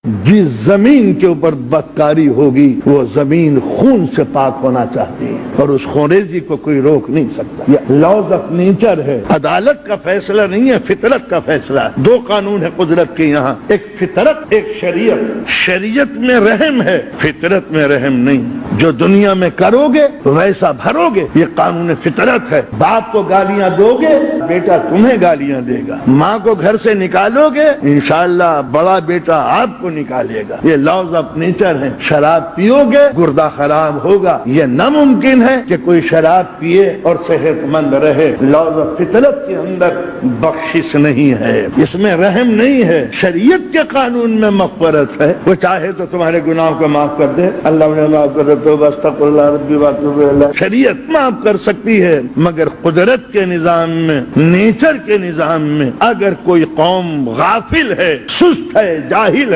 جس زمین کے اوپر بدکاری ہوگی وہ زمین خون سے پاک ہونا چاہتی ہے اور اس خونریزی کو کوئی روک نہیں سکتا. یہ لاز آف نیچر ہے، عدالت کا فیصلہ نہیں ہے، فطرت کا فیصلہ ہے. دو قانون ہے قدرت کے یہاں، ایک فطرت ایک شریعت. شریعت میں رحم ہے، فطرت میں رحم نہیں. جو دنیا میں کرو گے ویسا بھرو گے، یہ قانون فطرت ہے. باپ کو گالیاں دو گے بیٹا تمہیں گالیاں دے گا. ماں کو گھر سے نکالو گے انشاءاللہ بڑا بیٹا آپ کو نکالے گا. یہ لاز آف نیچر ہے. شراب پیو گے گردہ خراب ہوگا. یہ ناممکن ہے کہ کوئی شراب پیے اور صحت مند رہے. لاز آف فطرت کے اندر بخشش نہیں ہے، اس میں رحم نہیں ہے. شریعت کے قانون میں مغفرت ہے. وہ چاہے تو تمہارے گناہوں کو معاف کر دے، اللہ انہیں معاف کر دے. استغفر اللہ ربی واتوب الیہ. شریعت معاف کر سکتی ہے، مگر قدرت کے نظام میں، نیچر کے نظام میں اگر کوئی قوم غافل ہے، سست ہے، جاہل ہے،